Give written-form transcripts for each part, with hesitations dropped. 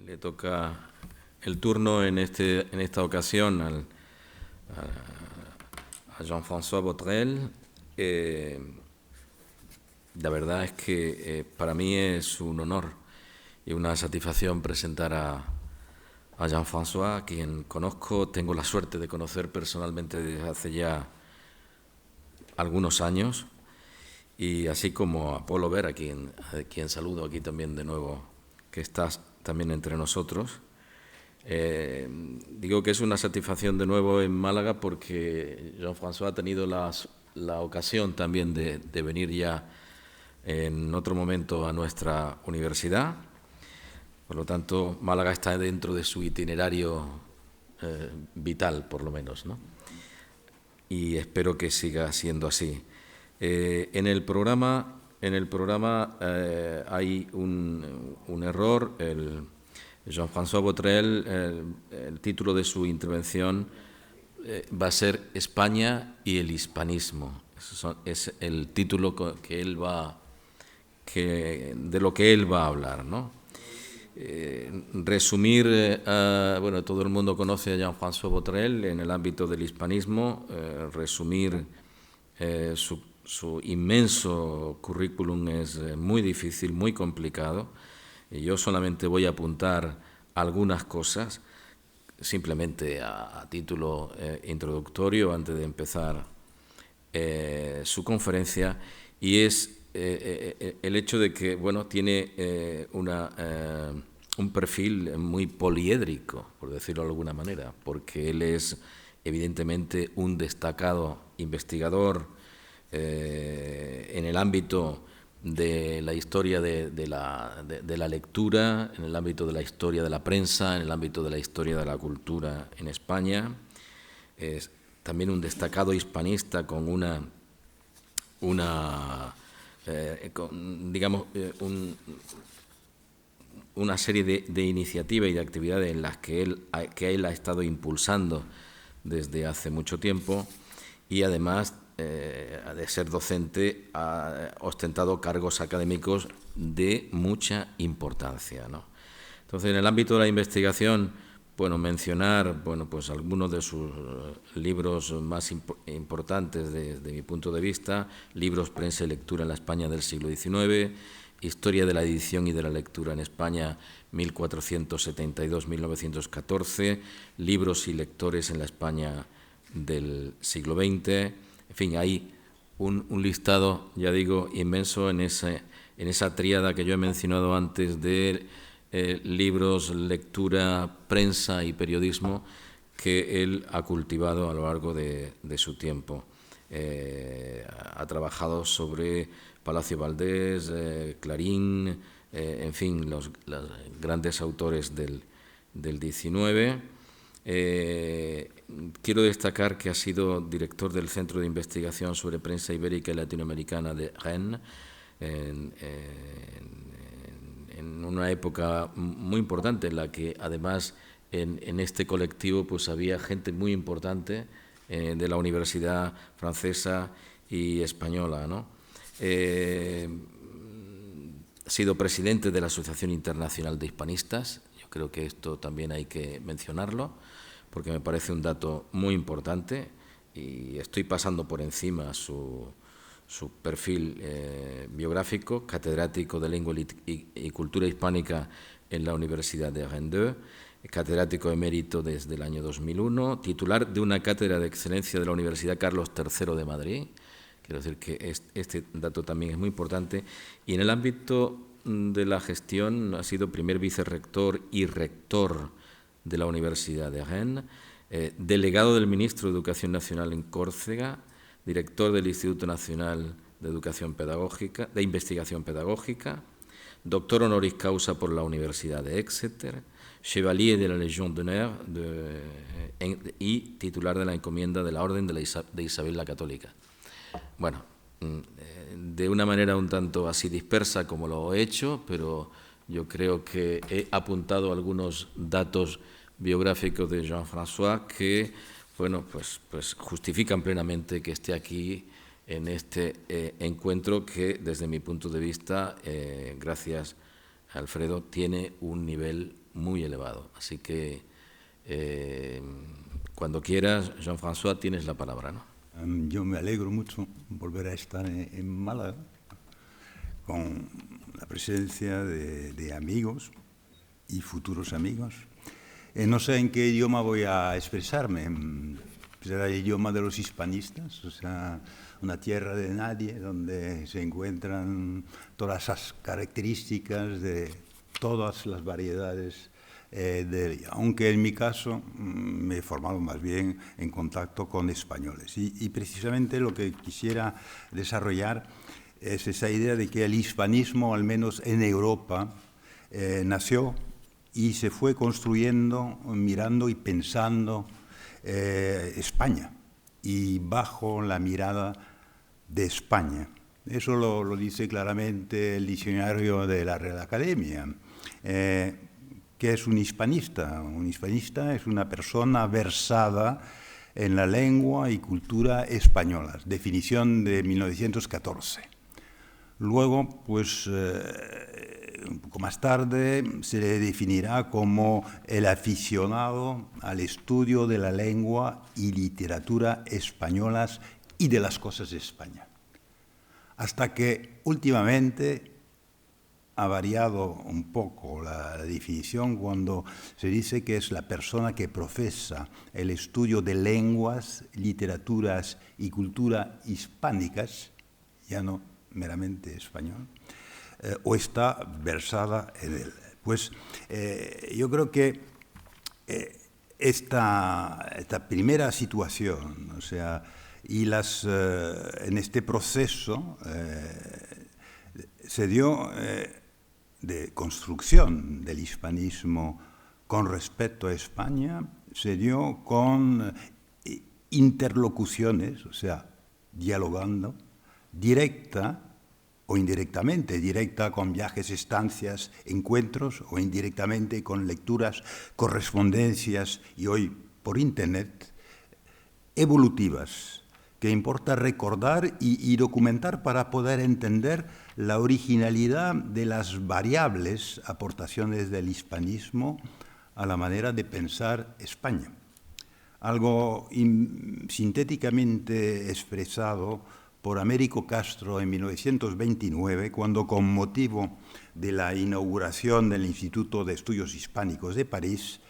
le toca el turno en esta ocasión a Jean-François Botrel. La verdad es que para mí es un honor y una satisfacción presentar a Jean-François, a quien conozco, tengo la suerte de conocer personalmente desde hace ya algunos años, y así como a Paul Aubert, a quien saludo aquí también de nuevo, que estás también entre nosotros. Digo que es una satisfacción de nuevo en Málaga porque Jean-François ha tenido la ocasión también de venir ya en otro momento a nuestra universidad. Por lo tanto, Málaga está dentro de su itinerario vital, por lo menos, ¿no? Y espero que siga siendo así. En el programa hay un error. Jean-François Botrel, el título de su intervención va a ser España y el hispanismo. Es el título de lo que él va a hablar, ¿no? Resumir, bueno, todo el mundo conoce a Jean-François Botrel en el ámbito del hispanismo. Resumir su inmenso currículum es muy difícil, muy complicado. Y yo solamente voy a apuntar algunas cosas, simplemente a título introductorio, antes de empezar su conferencia, y es el hecho de que, bueno, tiene un perfil muy poliédrico, por decirlo de alguna manera, porque él es evidentemente un destacado investigador en el ámbito de la historia de la lectura, en el ámbito de la historia de la prensa, en el ámbito de la historia de la cultura en España. Es también un destacado hispanista con una serie de iniciativas y de actividades en las que él ha estado impulsando desde hace mucho tiempo, y además de ser docente ha ostentado cargos académicos de mucha importancia, ¿no? Entonces, en el ámbito de la investigación, bueno, mencionar, bueno, pues algunos de sus libros más importantes desde mi punto de vista: Libros, prensa y lectura en la España del siglo XIX, Historia de la edición y de la lectura en España 1472-1914, Libros y lectores en la España del siglo XX. En fin, hay un listado, ya digo, inmenso en esa tríada que yo he mencionado antes de libros, lectura, prensa y periodismo, que él ha cultivado a lo largo de su tiempo. Ha trabajado sobre Palacio Valdés, Clarín, en fin, los grandes autores del XIX. Quiero destacar que ha sido director del Centro de Investigación sobre Prensa Ibérica y Latinoamericana de Rennes, en una época muy importante en la que, además, en este colectivo pues había gente muy importante de la Universidad francesa y española, ¿no? Ha sido presidente de la Asociación Internacional de Hispanistas. Yo creo que esto también hay que mencionarlo, porque me parece un dato muy importante, y estoy pasando por encima su perfil biográfico: catedrático de Lengua y Cultura Hispánica en la Universidad de Rennes 2, catedrático emérito desde el año 2001, titular de una cátedra de excelencia de la Universidad Carlos III de Madrid. Quiero decir que este dato también es muy importante. Y en el ámbito de la gestión ha sido primer vicerrector y rector de la Universidad de Rennes, delegado del ministro de Educación Nacional en Córcega, director del Instituto Nacional de Investigación Pedagógica, doctor honoris causa por la Universidad de Exeter, chevalier de la Légion d'honneur y titular de la encomienda de la Orden de Isabel la Católica. Bueno, de una manera un tanto así dispersa como lo he hecho, pero yo creo que he apuntado algunos datos biográficos de Jean-François que, bueno, pues justifican plenamente que esté aquí en este encuentro que, desde mi punto de vista, gracias a Alfredo, tiene un nivel muy elevado. Así que cuando quieras, Jean-François, tienes la palabra, ¿no? Yo me alegro mucho volver a estar en Málaga con la presencia de amigos y futuros amigos. No sé en qué idioma voy a expresarme. Será el idioma de los hispanistas, o sea, una tierra de nadie donde se encuentran todas esas características de todas las variedades de ella. Aunque en mi caso me he formado más bien en contacto con españoles. Y precisamente lo que quisiera desarrollar es esa idea de que el hispanismo, al menos en Europa, nació y se fue construyendo, mirando y pensando España y bajo la mirada de España. Eso lo dice claramente el diccionario de la Real Academia. ¿Qué es un hispanista? Un hispanista es una persona versada en la lengua y cultura españolas, definición de 1914. Luego, pues, un poco más tarde, se le definirá como el aficionado al estudio de la lengua y literatura españolas y de las cosas de España. Hasta que últimamente ha variado un poco la definición cuando se dice que es la persona que profesa el estudio de lenguas, literaturas y cultura hispánicas, ya no meramente español, o está versada en él. Pues yo creo que esta primera situación, o sea, y en este proceso se dio de construcción del hispanismo con respecto a España, se dio con interlocuciones, o sea, dialogando, directa o indirectamente, directa con viajes, estancias, encuentros, o indirectamente con lecturas, correspondencias y hoy por Internet, evolutivas, que importa recordar y documentar para poder entender la originalidad de las variables aportaciones del hispanismo a la manera de pensar España. Algo sintéticamente expresado por Américo Castro en 1929, cuando con motivo de la inauguración del Instituto de Estudios Hispánicos de París,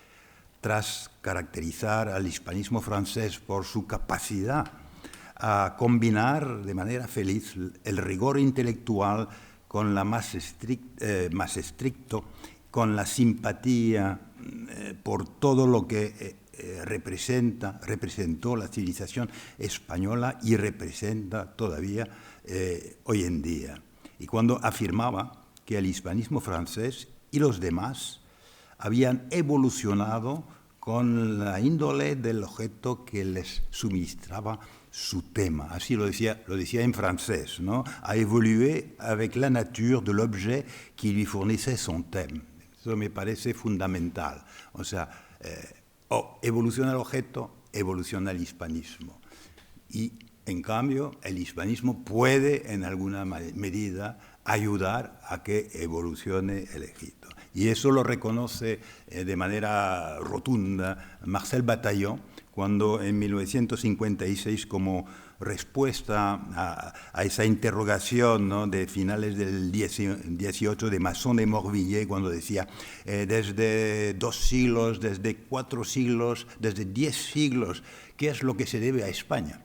tras caracterizar al hispanismo francés por su capacidad a combinar de manera feliz el rigor intelectual con la más estricto, con la simpatía por todo lo que representó la civilización española y representa todavía hoy en día. Y cuando afirmaba que el hispanismo francés y los demás habían evolucionado con la índole del objeto que les suministraba su tema. Así lo decía en francés, ¿no? A évolué avec la nature de l'objet qui lui fournissait son thème. Eso me parece fundamental. O sea, evoluciona el objeto, evoluciona el hispanismo. Y, en cambio, el hispanismo puede, en alguna medida, ayudar a que evolucione el Egipto. Y eso lo reconoce de manera rotunda Marcel Bataillon, cuando en 1956, como respuesta a esa interrogación, ¿no?, de finales del 18 de Masson de Morvilliers, cuando decía, desde 2 siglos, desde 4 siglos, desde 10 siglos, ¿qué es lo que se debe a España?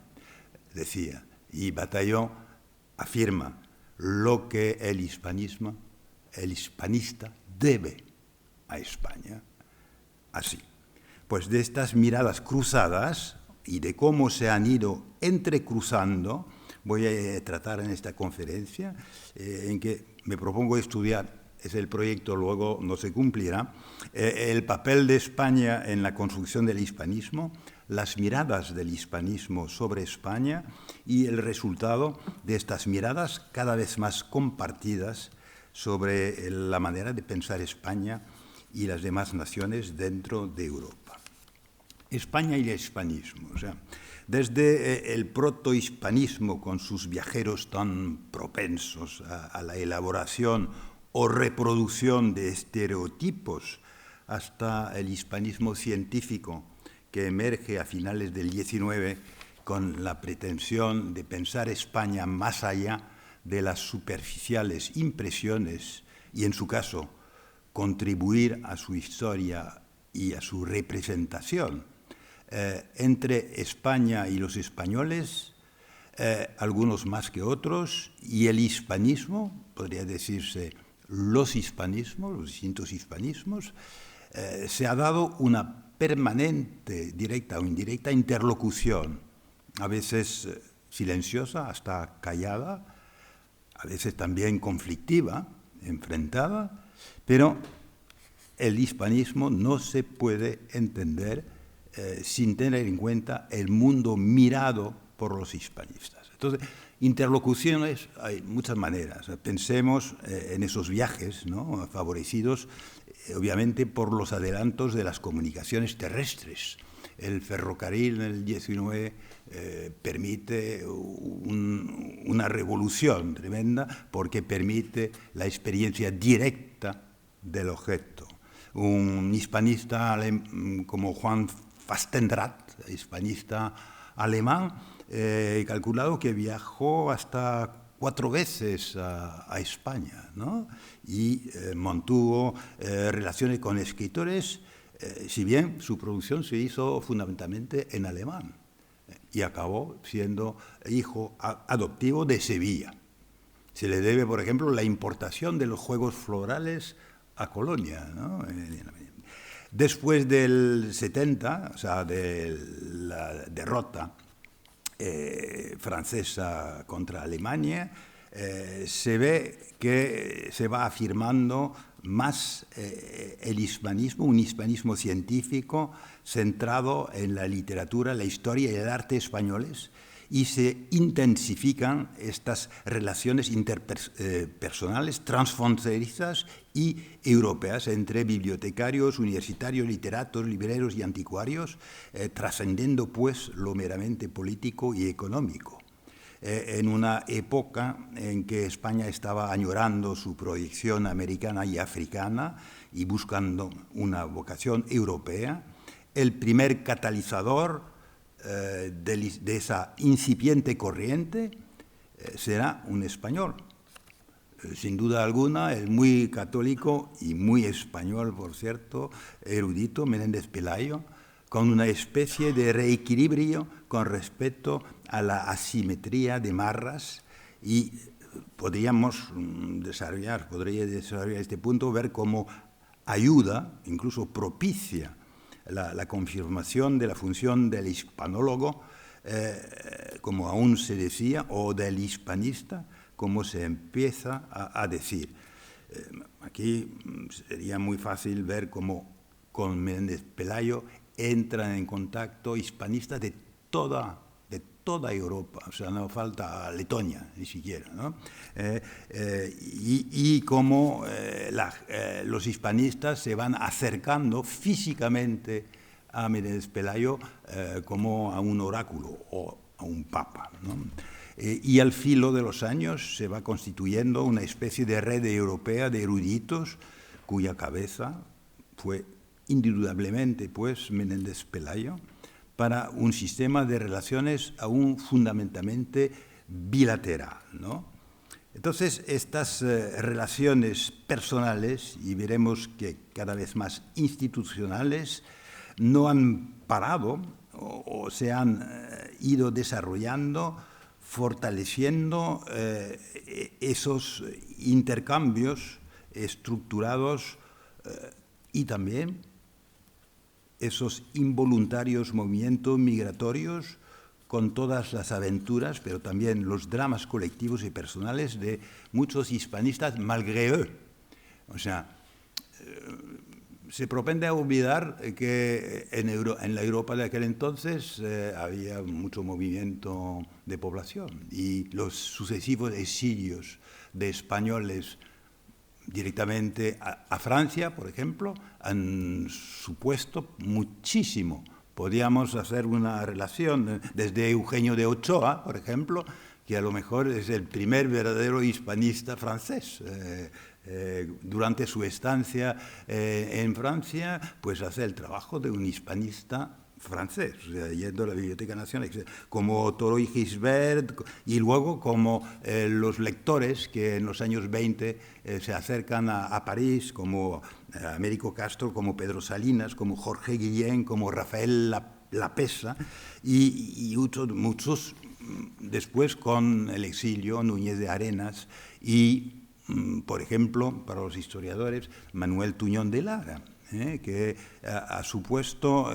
Decía, y Bataillon afirma lo que el hispanista debe a España. Así. Pues de estas miradas cruzadas y de cómo se han ido entrecruzando, voy a tratar en esta conferencia, en que me propongo estudiar, es el proyecto, luego no se cumplirá, el papel de España en la construcción del hispanismo, las miradas del hispanismo sobre España y el resultado de estas miradas cada vez más compartidas sobre la manera de pensar España y las demás naciones dentro de Europa. España y el hispanismo, o sea, desde el protohispanismo con sus viajeros tan propensos a la elaboración o reproducción de estereotipos hasta el hispanismo científico que emerge a finales del XIX con la pretensión de pensar España más allá de las superficiales impresiones y, en su caso, contribuir a su historia y a su representación. Entre España y los españoles, algunos más que otros, y el hispanismo, podría decirse los hispanismos, los distintos hispanismos, se ha dado una permanente, directa o indirecta, interlocución, a veces silenciosa, hasta callada, a veces también conflictiva, enfrentada, pero el hispanismo no se puede entender sin tener en cuenta el mundo mirado por los hispanistas. Entonces, interlocuciones hay muchas maneras. Pensemos en esos viajes, ¿no?, favorecidos obviamente por los adelantos de las comunicaciones terrestres. El ferrocarril en el 19 permite una revolución tremenda porque permite la experiencia directa del objeto. Un hispanista como Juan Fastenrath, hispanista alemán, he calculado que viajó hasta 4 veces a España, ¿no?, y mantuvo relaciones con escritores, si bien su producción se hizo fundamentalmente en alemán, y acabó siendo hijo adoptivo de Sevilla. Se le debe, por ejemplo, la importación de los juegos florales a Colonia, ¿no? Después del 70, o sea, de la derrota francesa contra Alemania, se ve que se va afirmando más el hispanismo, un hispanismo científico centrado en la literatura, la historia y el arte españoles, y se intensifican estas relaciones interpersonales transfronterizas y europeas entre bibliotecarios, universitarios, literatos, libreros y anticuarios, trascendiendo pues lo meramente político y económico. En una época en que España estaba añorando su proyección americana y africana y buscando una vocación europea, el primer catalizador de esa incipiente corriente será un español. Sin duda alguna, el muy católico y muy español, por cierto, erudito Menéndez Pelayo, con una especie de reequilibrio con respecto a la asimetría de Marras, y podría desarrollar este punto, ver cómo ayuda, incluso propicia, la confirmación de la función del hispanólogo, como aún se decía, o del hispanista, como se empieza a decir. Aquí sería muy fácil ver cómo con Menéndez Pelayo entran en contacto hispanistas de toda Europa, o sea, no falta Letonia ni siquiera, ¿no? Y cómo los hispanistas se van acercando físicamente a Menéndez Pelayo como a un oráculo o a un papa, ¿no? Y al filo de los años se va constituyendo una especie de red europea de eruditos cuya cabeza fue indudablemente pues Menéndez Pelayo, para un sistema de relaciones aún fundamentalmente bilateral, ¿no? Entonces, estas relaciones personales, y veremos que cada vez más institucionales, no han parado o se han ido desarrollando, fortaleciendo esos intercambios estructurados y también esos involuntarios movimientos migratorios con todas las aventuras, pero también los dramas colectivos y personales de muchos hispanistas malgré eux. O sea, se propende a olvidar que en la Europa de aquel entonces había mucho movimiento de población, y los sucesivos exilios de españoles directamente a Francia, por ejemplo, han supuesto muchísimo. Podríamos hacer una relación desde Eugenio de Ochoa, por ejemplo, que a lo mejor es el primer verdadero hispanista francés, durante su estancia en Francia, pues hace el trabajo de un hispanista francés, o sea, yendo a la Biblioteca Nacional, como Toro y Gisbert, y luego como los lectores que en los años 20 se acercan a París, como Américo Castro, como Pedro Salinas, como Jorge Guillén, como Rafael Lapesa, y muchos después con el exilio, Núñez de Arenas y, por ejemplo, para los historiadores, Manuel Tuñón de Lara, que ha supuesto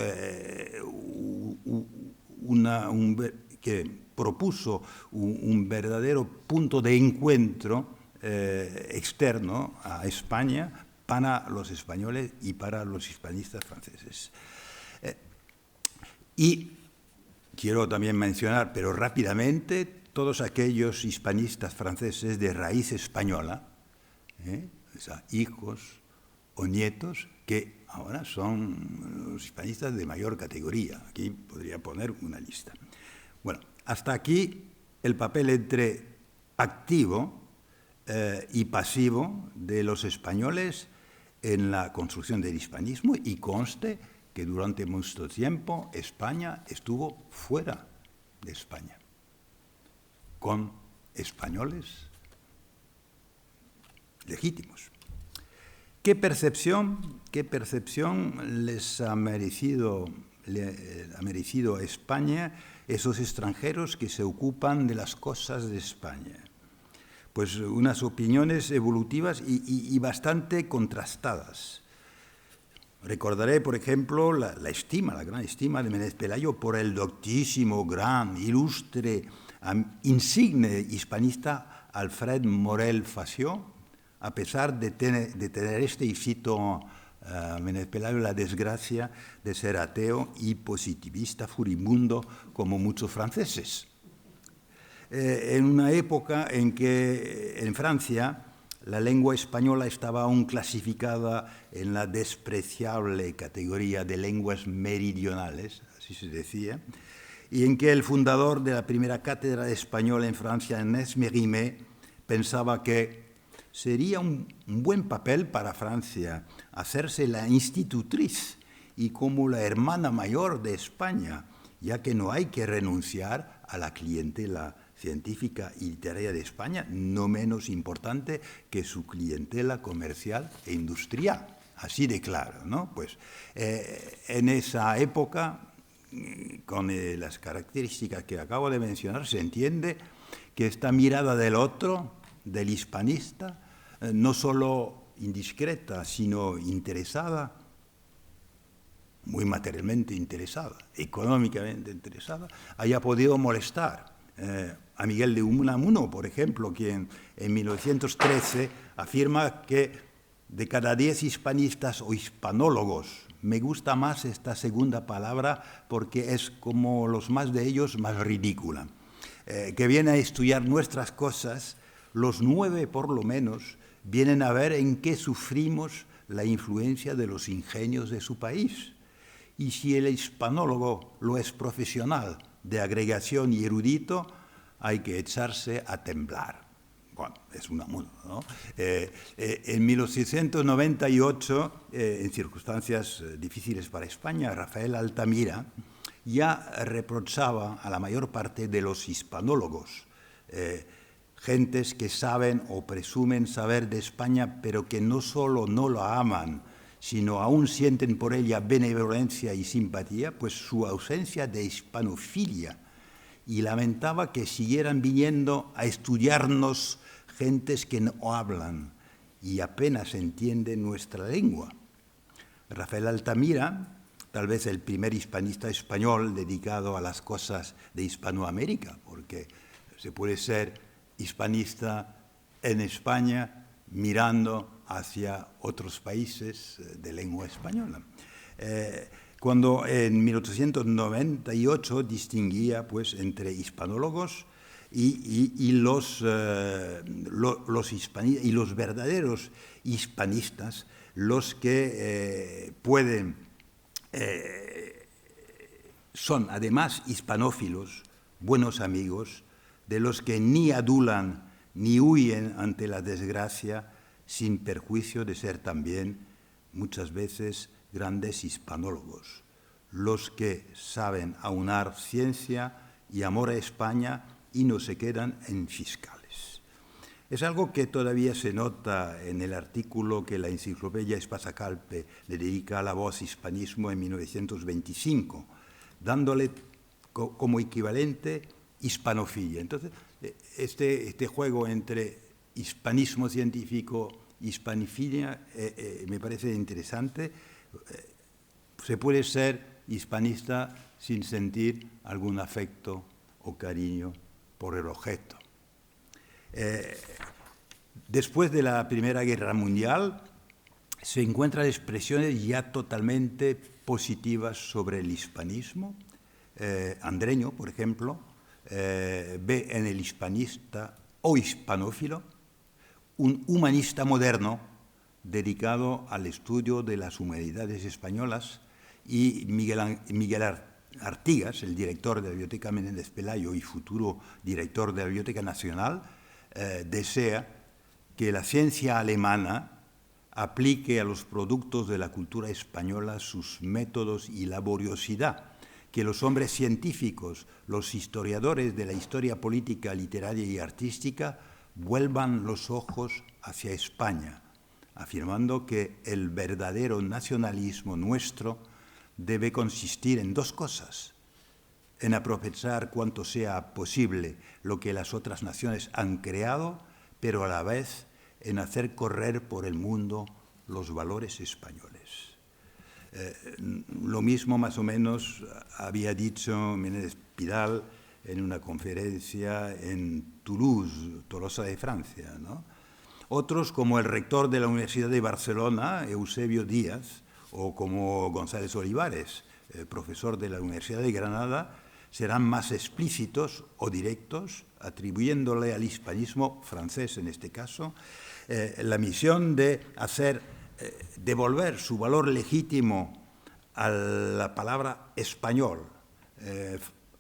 que propuso un verdadero punto de encuentro externo a España para los españoles y para los hispanistas franceses. Y quiero también mencionar, pero rápidamente, todos aquellos hispanistas franceses de raíz española, o sea, hijos o nietos, que ahora son los hispanistas de mayor categoría. Aquí podría poner una lista. Bueno, hasta aquí el papel entre activo y pasivo de los españoles en la construcción del hispanismo, y conste que durante mucho tiempo España estuvo fuera de España, con españoles legítimos. ¿Qué percepción les ha merecido a España esos extranjeros que se ocupan de las cosas de España? Pues unas opiniones evolutivas y bastante contrastadas. Recordaré, por ejemplo, la gran estima de Méndez Pelayo por el doctísimo, gran, ilustre, insigne hispanista Alfred Morel Fació, a pesar de tener y cito Méndez Pelayo, la desgracia de ser ateo y positivista furibundo como muchos franceses. En una época en que en Francia la lengua española estaba aún clasificada en la despreciable categoría de lenguas meridionales, así se decía, y en que el fundador de la primera cátedra de español en Francia, Ernest Mérimée, pensaba que sería un buen papel para Francia hacerse la institutriz y como la hermana mayor de España, ya que no hay que renunciar a la clientela científica y literaria de España, no menos importante que su clientela comercial e industrial. Así de claro, ¿no? Pues en esa época, con las características que acabo de mencionar, se entiende que esta mirada del otro, del hispanista, no solo indiscreta, sino interesada, muy materialmente interesada, económicamente interesada, haya podido molestar a Miguel de Unamuno, por ejemplo, quien en 1913 afirma que de cada 10 hispanistas o hispanólogos, me gusta más esta segunda palabra porque es como los más de ellos más ridícula, que viene a estudiar nuestras cosas, los 9 por lo menos vienen a ver en qué sufrimos la influencia de los ingenios de su país. Y si el hispanólogo lo es profesional, de agregación y erudito, hay que echarse a temblar. Bueno, es una muda, ¿no? En 1898, en circunstancias difíciles para España, Rafael Altamira ya reprochaba a la mayor parte de los hispanólogos, gentes que saben o presumen saber de España, pero que no solo no la aman, sino aún sienten por ella benevolencia y simpatía, pues su ausencia de hispanofilia, y lamentaba que siguieran viniendo a estudiarnos gentes que no hablan y apenas entienden nuestra lengua. Rafael Altamira, tal vez el primer hispanista español dedicado a las cosas de Hispanoamérica, porque se puede ser hispanista en España mirando hacia otros países de lengua española. Cuando en 1898 distinguía pues, entre hispanólogos y los verdaderos hispanistas, los que son además hispanófilos, buenos amigos, de los que ni adulan ni huyen ante la desgracia, sin perjuicio de ser también muchas veces grandes hispanólogos, los que saben aunar ciencia y amor a España y no se quedan en fiscales. Es algo que todavía se nota en el artículo que la Enciclopedia Espasa-Calpe le dedica a la voz hispanismo en 1925, dándole como equivalente hispanofilia. Entonces, este juego entre hispanismo científico y hispanifilia me parece interesante. Se puede ser hispanista sin sentir algún afecto o cariño por el objeto. Después de la Primera Guerra Mundial, se encuentran expresiones ya totalmente positivas sobre el hispanismo. Andreño, por ejemplo, ve en el hispanista o hispanófilo un humanista moderno dedicado al estudio de las humanidades españolas, y Miguel Artigas, el director de la Biblioteca Menéndez Pelayo y futuro director de la Biblioteca Nacional, desea que la ciencia alemana aplique a los productos de la cultura española sus métodos y laboriosidad, que los hombres científicos, los historiadores de la historia política, literaria y artística, vuelvan los ojos hacia España, afirmando que el verdadero nacionalismo nuestro debe consistir en dos cosas: en aprovechar cuanto sea posible lo que las otras naciones han creado, pero a la vez en hacer correr por el mundo los valores españoles. Lo mismo más o menos había dicho Menéndez Pidal en una conferencia en Toulouse, Tolosa de Francia, ¿no? Otros, como el rector de la Universidad de Barcelona, Eusebio Díaz, o como González Olivares, profesor de la Universidad de Granada, serán más explícitos o directos, atribuyéndole al hispanismo francés, en este caso, la misión de devolver su valor legítimo a la palabra español,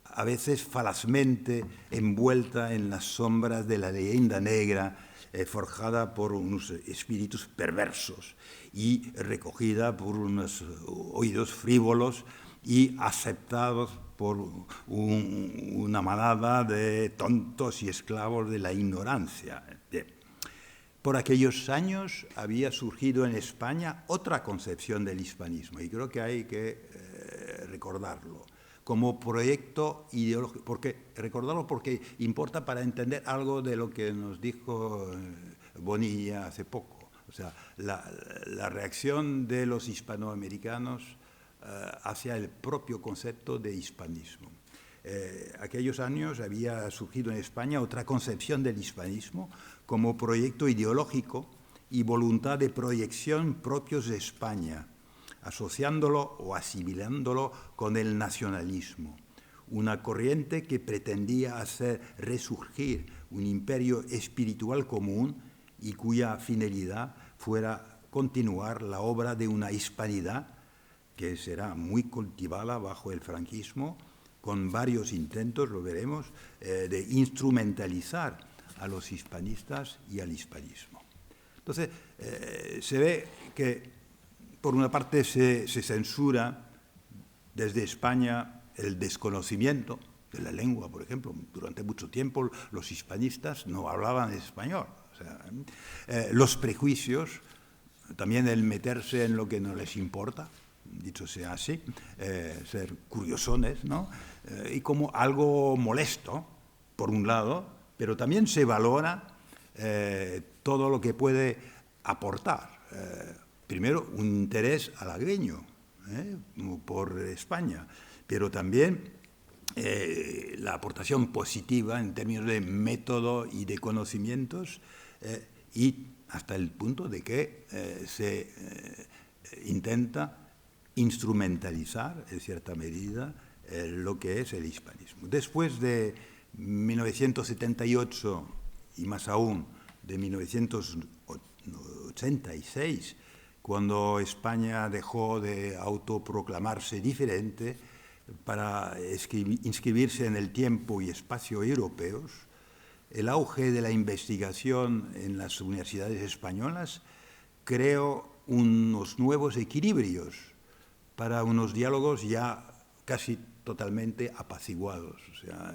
a veces falazmente envuelta en las sombras de la leyenda negra, forjada por unos espíritus perversos y recogida por unos oídos frívolos y aceptados por una manada de tontos y esclavos de la ignorancia. Bien. Por aquellos años había surgido en España otra concepción del hispanismo, y creo que hay que recordarlo como proyecto ideológico, recordarlo porque importa para entender algo de lo que nos dijo Bonilla hace poco. O sea, la reacción de los hispanoamericanos hacia el propio concepto de hispanismo. Aquellos años había surgido en España otra concepción del hispanismo como proyecto ideológico y voluntad de proyección propios de España, asociándolo o asimilándolo con el nacionalismo, una corriente que pretendía hacer resurgir un imperio espiritual común y cuya finalidad fuera continuar la obra de una hispanidad que será muy cultivada bajo el franquismo, con varios intentos, lo veremos, de instrumentalizar a los hispanistas y al hispanismo. Entonces, se ve que por una parte se censura desde España el desconocimiento de la lengua, por ejemplo. Durante mucho tiempo los hispanistas no hablaban español. O sea, los prejuicios, también el meterse en lo que no les importa, dicho sea así, ser curiosones, ¿no? Y como algo molesto, por un lado, pero también se valora todo lo que puede aportar. Primero, un interés halagüeño por España, pero también la aportación positiva en términos de método y de conocimientos, y hasta el punto de que se intenta instrumentalizar, en cierta medida, lo que es el hispanismo. Después de 1978 y más aún de 1986, cuando España dejó de autoproclamarse diferente para inscribirse en el tiempo y espacio europeos, el auge de la investigación en las universidades españolas creó unos nuevos equilibrios para unos diálogos ya casi totalmente apaciguados, o sea,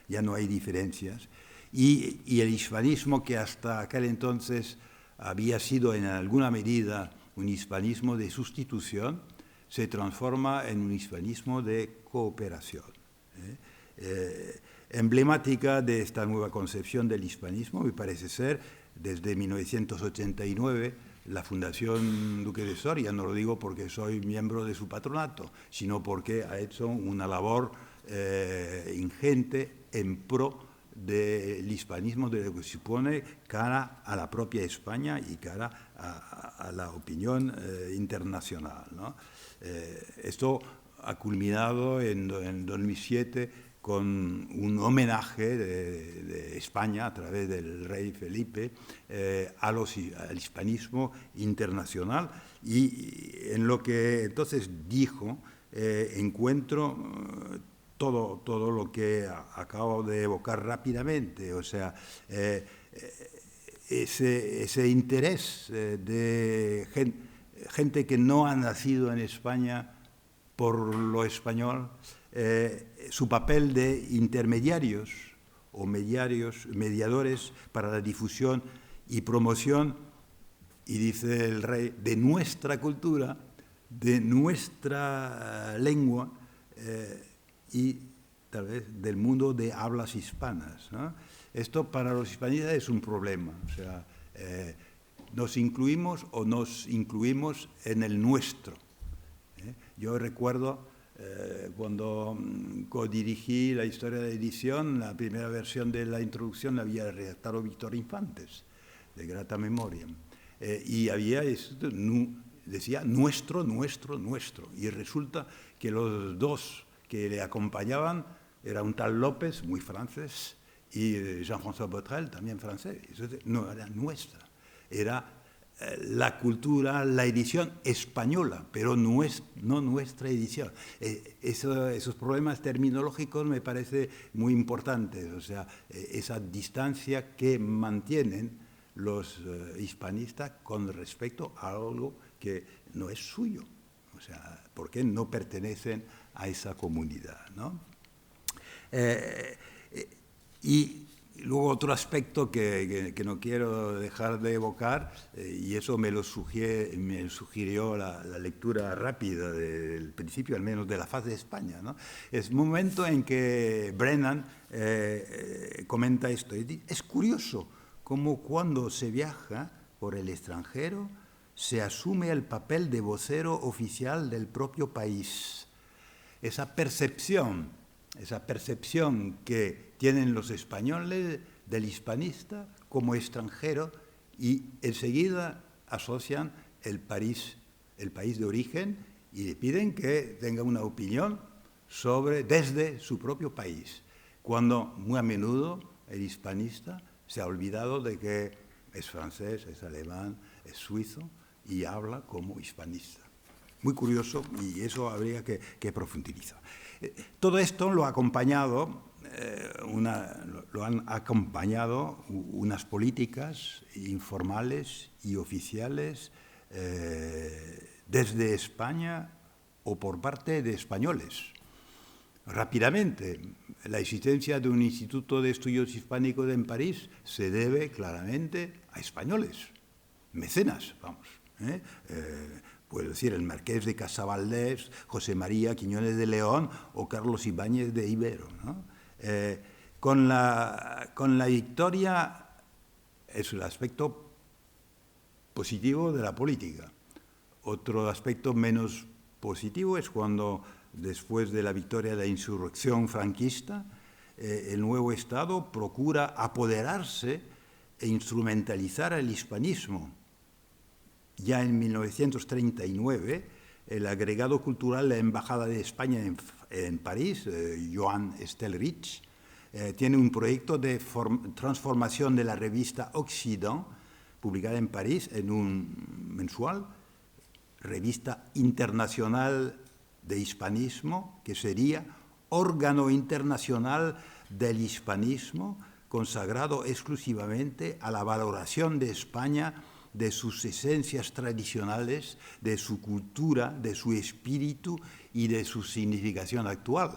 ya no hay diferencias. Y el hispanismo, que hasta aquel entonces había sido en alguna medida un hispanismo de sustitución, se transforma en un hispanismo de cooperación. Emblemática de esta nueva concepción del hispanismo me parece ser, desde 1989, la Fundación Duque de Soria. No lo digo porque soy miembro de su patronato, sino porque ha hecho una labor ingente en pro del hispanismo, de lo que supone cara a la propia España y cara a la opinión internacional, ¿no? Esto ha culminado en 2007 con un homenaje de España a través del rey Felipe al hispanismo internacional, y en lo que entonces dijo encuentro todo lo que acabo de evocar rápidamente, o sea, ese interés de gente que no ha nacido en España por lo español, su papel de intermediarios o mediadores para la difusión y promoción, y dice el rey, de nuestra cultura, de nuestra lengua y tal vez del mundo de hablas hispanas, ¿no? Esto para los hispanistas es un problema, o sea, nos incluimos o nos incluimos en el nuestro. Yo recuerdo cuando codirigí la historia de edición, la primera versión de la introducción la había redactado Víctor Infantes, de grata memoria, y había esto, decía nuestro, nuestro, nuestro, y resulta que los dos que le acompañaban era un tal López, muy francés, y Jean-François Botrel, también francés. No era nuestra, era la cultura, la edición española, pero no nuestra edición. Esos problemas terminológicos me parece muy importantes, o sea, esa distancia que mantienen los hispanistas con respecto a algo que no es suyo, o sea, porque no pertenecen a esa comunidad, ¿no? Y luego otro aspecto que no quiero dejar de evocar, y eso me sugirió la lectura rápida del principio, al menos de la faz de España, ¿no? Es un momento en que Brennan comenta esto. Es curioso cómo cuando se viaja por el extranjero se asume el papel de vocero oficial del propio país. Esa percepción que tienen los españoles del hispanista como extranjero, y enseguida asocian el país de origen y le piden que tenga una opinión desde su propio país, cuando muy a menudo el hispanista se ha olvidado de que es francés, es alemán, es suizo y habla como hispanista. Muy curioso, y eso habría que profundizar. Todo esto lo han acompañado unas políticas informales y oficiales desde España o por parte de españoles. Rápidamente, la existencia de un Instituto de Estudios Hispánicos en París se debe claramente a españoles, mecenas, vamos. Puedo decir, el Marqués de Casavaldés, José María Quiñones de León o Carlos Ibáñez de Ibero, ¿no? Con la victoria es el aspecto positivo de la política. Otro aspecto menos positivo es cuando, después de la victoria de la insurrección franquista, el nuevo Estado procura apoderarse e instrumentalizar el hispanismo. Ya en 1939, el agregado cultural de la Embajada de España en París, Joan Stelrich, tiene un proyecto de transformación de la revista Occident, publicada en París en un mensual, revista internacional de hispanismo, que sería órgano internacional del hispanismo, consagrado exclusivamente a la valoración de España, de sus esencias tradicionales, de su cultura, de su espíritu y de su significación actual.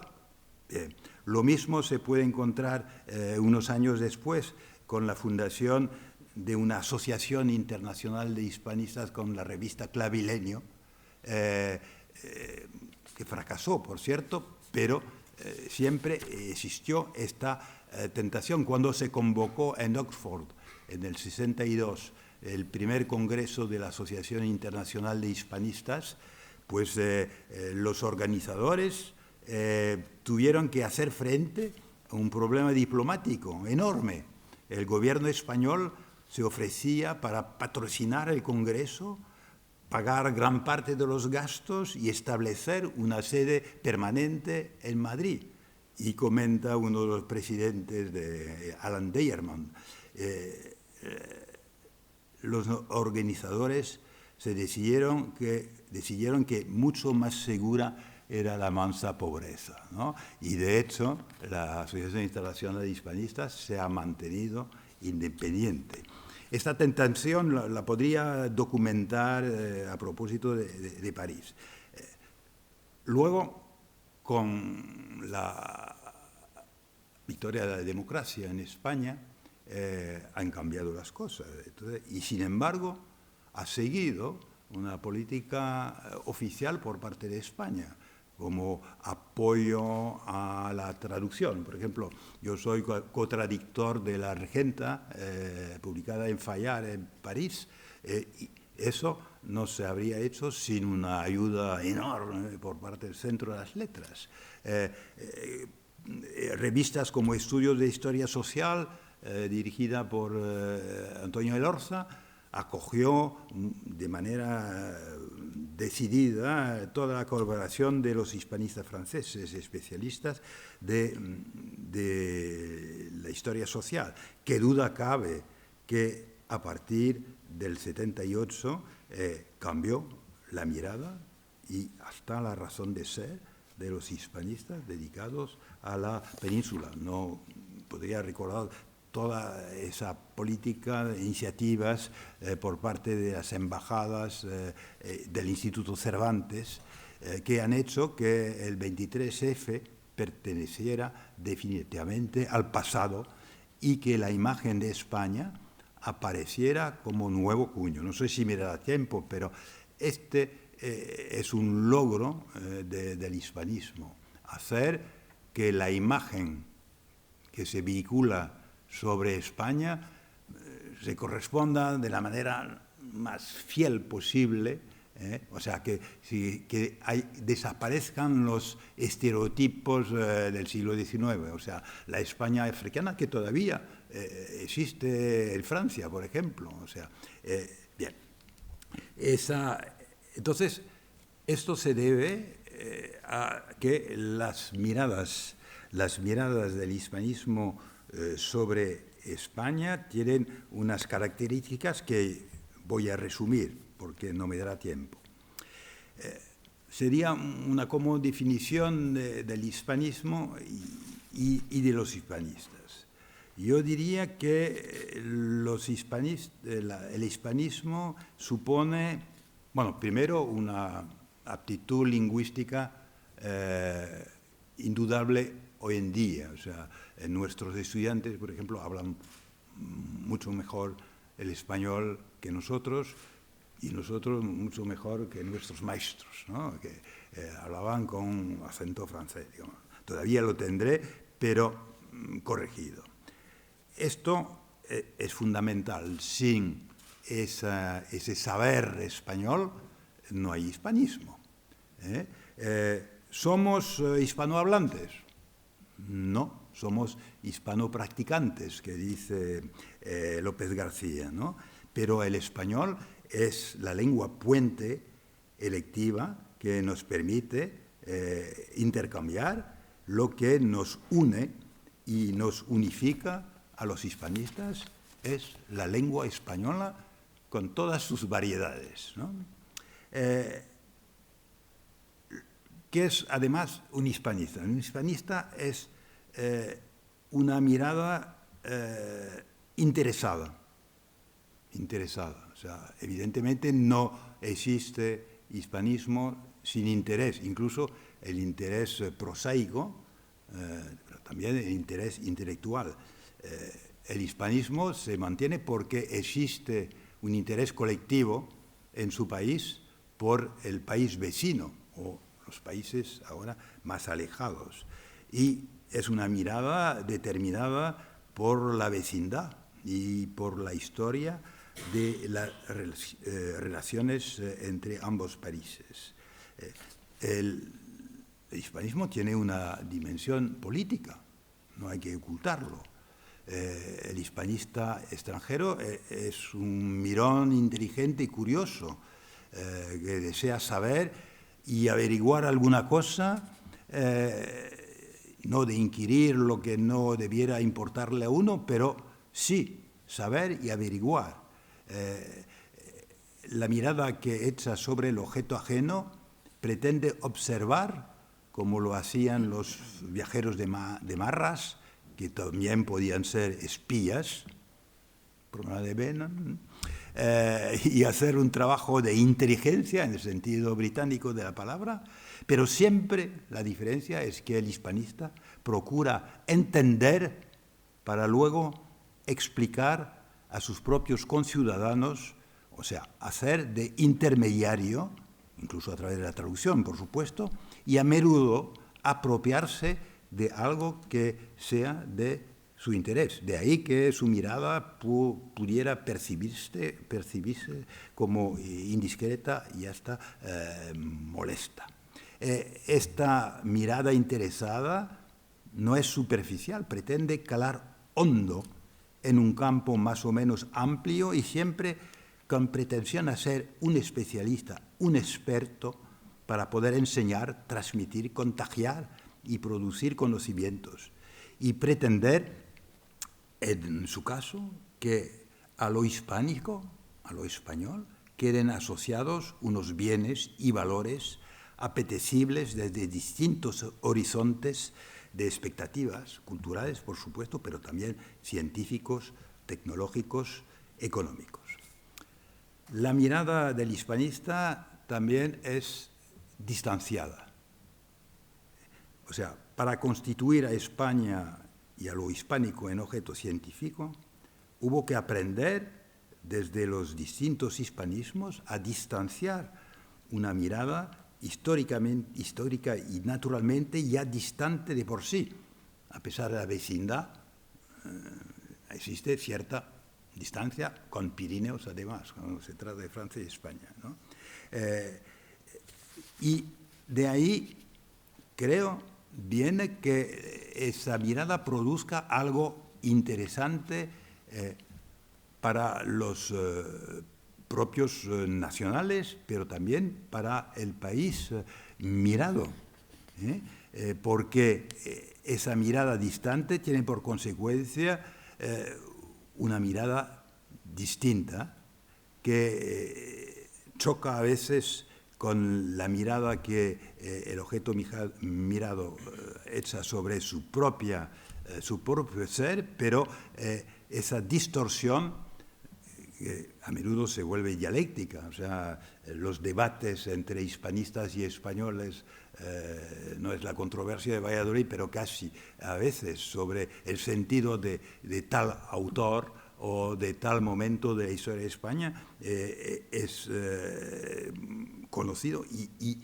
Lo mismo se puede encontrar unos años después con la fundación de una asociación internacional de hispanistas con la revista Clavileño, que fracasó, por cierto, pero siempre existió esta tentación. Cuando se convocó en Oxford en el 62 el primer congreso de la Asociación Internacional de Hispanistas, pues los organizadores tuvieron que hacer frente a un problema diplomático enorme. El gobierno español se ofrecía para patrocinar el congreso, pagar gran parte de los gastos y establecer una sede permanente en Madrid. Y comenta uno de los presidentes, Alan Deyerman, los organizadores decidieron que mucho más segura era la mansa pobreza, ¿no? Y de hecho, la Asociación Internacional de Hispanistas se ha mantenido independiente. Esta tentación la podría documentar a propósito de París. Luego, con la victoria de la democracia en España, han cambiado las cosas. Entonces, y sin embargo, ha seguido una política oficial por parte de España, como apoyo a la traducción. Por ejemplo, yo soy cotraductor de La Regenta, publicada en Fayard, en París, y eso no se habría hecho sin una ayuda enorme por parte del Centro de las Letras. Revistas como Estudios de Historia Social, dirigida por Antonio Elorza, acogió de manera decidida toda la colaboración de los hispanistas franceses, especialistas de la historia social. Qué duda cabe que a partir del 78 cambió la mirada y hasta la razón de ser de los hispanistas dedicados a la península. No podría recordar toda esa política de iniciativas por parte de las embajadas del Instituto Cervantes que han hecho que el 23F perteneciera definitivamente al pasado y que la imagen de España apareciera como nuevo cuño. No sé si me da tiempo, pero este es un logro del hispanismo, hacer que la imagen que se vehicula sobre España se corresponda de la manera más fiel posible, o sea, que desaparezcan los estereotipos del siglo XIX, o sea, la España africana que todavía existe en Francia, por ejemplo, o sea, bien. Entonces, esto se debe a que las miradas del hispanismo sobre España tienen unas características que voy a resumir porque no me dará tiempo. Sería una común definición del hispanismo y de los hispanistas. Yo diría que el hispanismo supone, bueno, primero una aptitud lingüística indudable hoy en día. O sea, nuestros estudiantes, por ejemplo, hablan mucho mejor el español que nosotros y nosotros mucho mejor que nuestros maestros, ¿no? Que hablaban con acento francés. Digamos. Todavía lo tendré, pero corregido. Esto es fundamental. Sin ese saber español no hay hispanismo. ¿Somos hispanohablantes? No, somos hispanopracticantes, que dice López García, ¿no? Pero el español es la lengua puente electiva que nos permite intercambiar lo que nos une y nos unifica a los hispanistas, es la lengua española con todas sus variedades, ¿no? ¿Qué es además un hispanista? Un hispanista es una mirada interesada. O sea, evidentemente no existe hispanismo sin interés, incluso el interés prosaico, pero también el interés intelectual. El hispanismo se mantiene porque existe un interés colectivo en su país por el país vecino o los países ahora más alejados. Y es una mirada determinada por la vecindad y por la historia de las relaciones entre ambos países. El hispanismo tiene una dimensión política, no hay que ocultarlo. El hispanista extranjero es un mirón inteligente y curioso que desea saber y averiguar alguna cosa, no de inquirir lo que no debiera importarle a uno, pero sí saber y averiguar. La mirada que echa sobre el objeto ajeno pretende observar, como lo hacían los viajeros de Marras, que también podían ser espías, por una de vena, y hacer un trabajo de inteligencia en el sentido británico de la palabra, pero siempre la diferencia es que el hispanista procura entender para luego explicar a sus propios conciudadanos, o sea, hacer de intermediario, incluso a través de la traducción, por supuesto, y a menudo apropiarse de algo que sea de su interés. De ahí que su mirada pudiera percibirse como indiscreta y hasta molesta. Esta mirada interesada no es superficial, pretende calar hondo en un campo más o menos amplio y siempre con pretensión a ser un especialista, un experto, para poder enseñar, transmitir, contagiar y producir conocimientos. Y pretender, en su caso, que a lo hispánico, a lo español, queden asociados unos bienes y valores apetecibles desde distintos horizontes de expectativas culturales, por supuesto, pero también científicos, tecnológicos, económicos. La mirada del hispanista también es distanciada. O sea, para constituir a España y a lo hispánico en objeto científico, hubo que aprender desde los distintos hispanismos a distanciar una mirada histórica y naturalmente ya distante de por sí. A pesar de la vecindad, existe cierta distancia con Pirineos, además, cuando se trata de Francia y España, ¿no? Y de ahí, creo, viene que esa mirada produzca algo interesante para los propios nacionales, pero también para el país mirado, porque esa mirada distante tiene por consecuencia una mirada distinta que choca a veces con la mirada que el objeto mirado echa sobre su propio ser, pero esa distorsión a menudo se vuelve dialéctica. O sea, los debates entre hispanistas y españoles no es la controversia de Valladolid, pero casi a veces sobre el sentido de tal autor o de tal momento de la historia de España es conocido y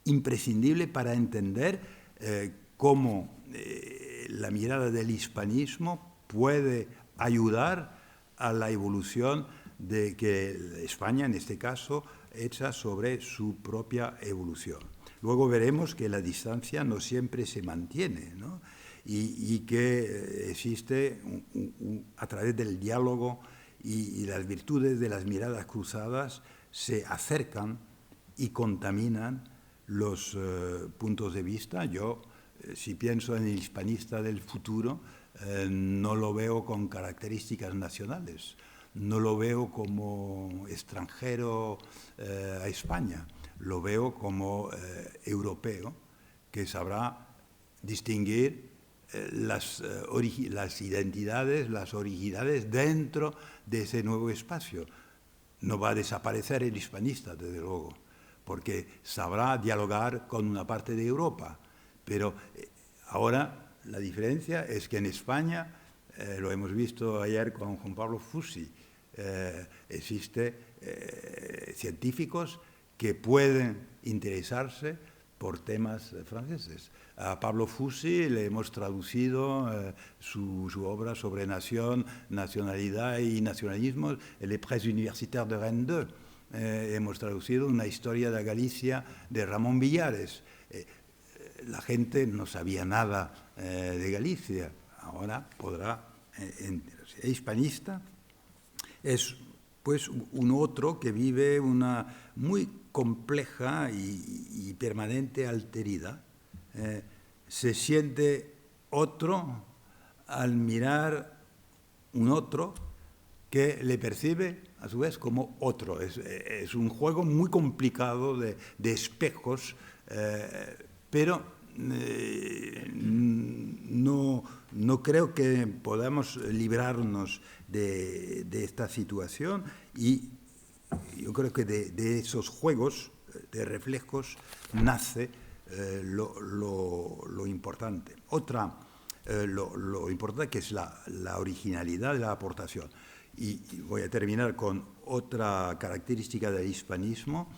imprescindible para entender cómo la mirada del hispanismo puede ayudar a la evolución de que España, en este caso, echa sobre su propia evolución. Luego veremos que la distancia no siempre se mantiene, ¿no? Y que existe, a través del diálogo y las virtudes de las miradas cruzadas, se acercan y contaminan los puntos de vista. Yo, si pienso en el hispanista del futuro, no lo veo con características nacionales, no lo veo como extranjero a España, lo veo como europeo que sabrá distinguir las identidades, las originalidades dentro de ese nuevo espacio. No va a desaparecer el hispanista, desde luego, porque sabrá dialogar con una parte de Europa. Pero ahora la diferencia es que en España, lo hemos visto ayer con Juan Pablo Fussi, existen científicos que pueden interesarse por temas franceses. A Pablo Fussi le hemos traducido su obra sobre nación, nacionalidad y nacionalismo, Les Presses universitaires de Rennes 2. Hemos traducido una historia de Galicia de Ramón Villares. La gente no sabía nada de Galicia, ahora podrá enterarse. El hispanista es pues un otro que vive una muy compleja y permanente alteridad. Se siente otro al mirar un otro que le percibe a su vez como otro. Es un juego muy complicado de espejos, pero no creo que podamos librarnos de esta situación, y yo creo que de esos juegos de reflejos nace lo importante. Lo importante que es la originalidad de la aportación. Y voy a terminar con otra característica del hispanismo.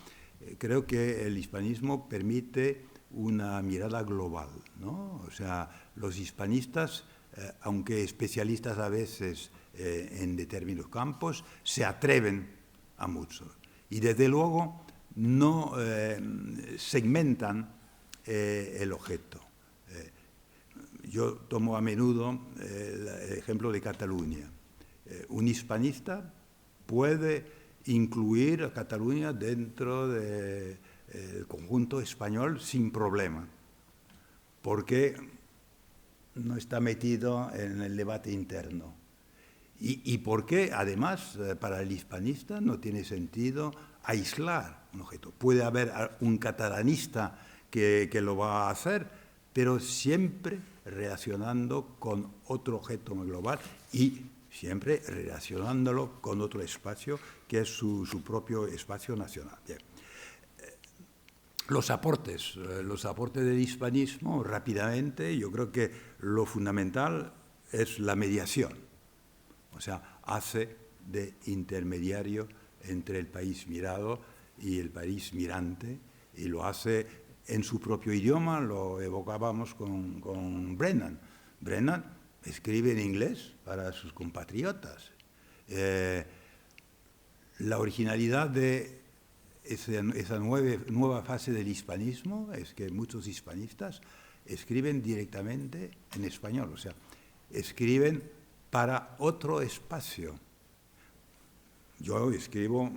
Creo que el hispanismo permite una mirada global, ¿no? O sea, los hispanistas, aunque especialistas a veces en determinados campos, se atreven a mucho. Y desde luego no segmentan el objeto. Yo tomo a menudo el ejemplo de Cataluña. Un hispanista puede incluir a Cataluña dentro del conjunto español sin problema, porque no está metido en el debate interno. Y porque, además, para el hispanista no tiene sentido aislar un objeto. Puede haber un catalanista que lo va a hacer, pero siempre relacionando con otro objeto global y siempre relacionándolo con otro espacio que es su propio espacio nacional. Bien. Los aportes del hispanismo, rápidamente, yo creo que lo fundamental es la mediación. O sea, hace de intermediario entre el país mirado y el país mirante, y lo hace en su propio idioma. Lo evocábamos con Brennan. Brennan escribe en inglés para sus compatriotas. La originalidad de esa nueva fase del hispanismo es que muchos hispanistas escriben directamente en español, o sea, escriben para otro espacio. Yo escribo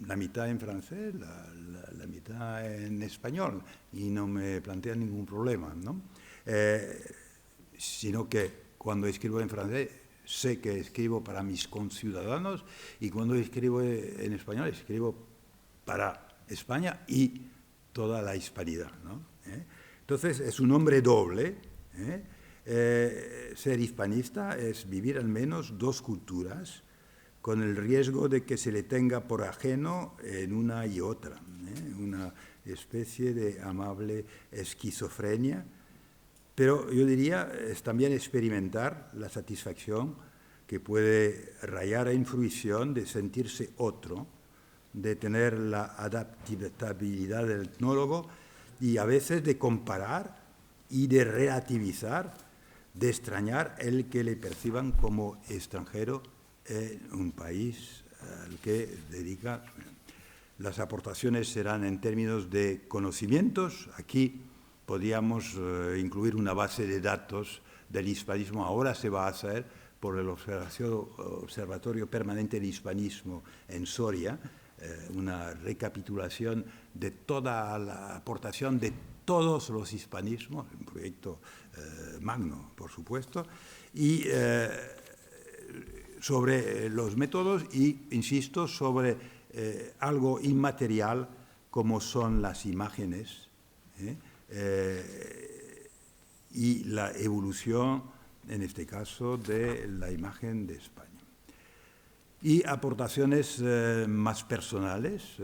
la mitad en francés, la mitad en español, y no me plantea ningún problema, ¿no? Sino que cuando escribo en francés sé que escribo para mis conciudadanos, y cuando escribo en español escribo para España y toda la hispanidad, ¿no? Entonces es un hombre doble. Ser hispanista es vivir al menos dos culturas, con el riesgo de que se le tenga por ajeno en una y otra, una especie de amable esquizofrenia. Pero yo diría, es también experimentar la satisfacción que puede rayar en fruición de sentirse otro, de tener la adaptabilidad del etnólogo y a veces de comparar y de relativizar, de extrañar el que le perciban como extranjero en un país al que dedica. Las aportaciones serán en términos de conocimientos. Aquí podríamos incluir una base de datos del hispanismo. Ahora se va a hacer por el Observatorio Permanente del Hispanismo en Soria, una recapitulación de toda la aportación de todos los hispanismos, un proyecto magno, por supuesto, y sobre los métodos y, insisto, sobre algo inmaterial como son las imágenes, y la evolución, en este caso, de la imagen de España. Y aportaciones más personales,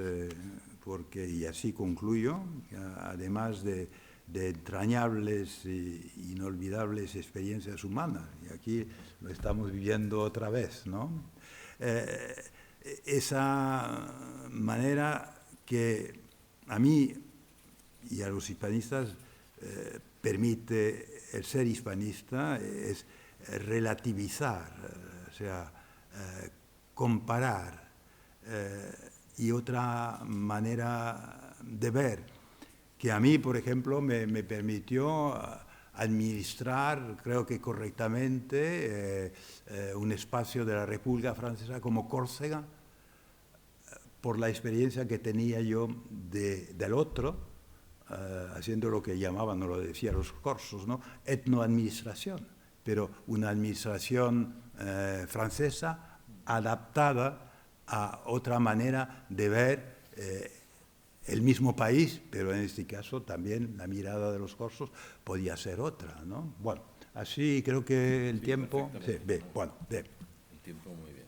porque, y así concluyo, además de entrañables e inolvidables experiencias humanas, y aquí lo estamos viviendo otra vez, ¿no? Esa manera que a mí y a los hispanistas permite el ser hispanista es relativizar, o sea, comparar, y otra manera de ver que a mí, por ejemplo, me permitió administrar, creo que correctamente, un espacio de la República Francesa como Córcega, por la experiencia que tenía yo del otro, haciendo lo que llamaban, no lo decían los corsos, ¿no?, etnoadministración, pero una administración francesa adaptada a otra manera de ver el mismo país, pero en este caso también la mirada de los corsos podía ser otra, ¿no? Bueno, así creo que el tiempo... Sí, bueno, el tiempo muy bien.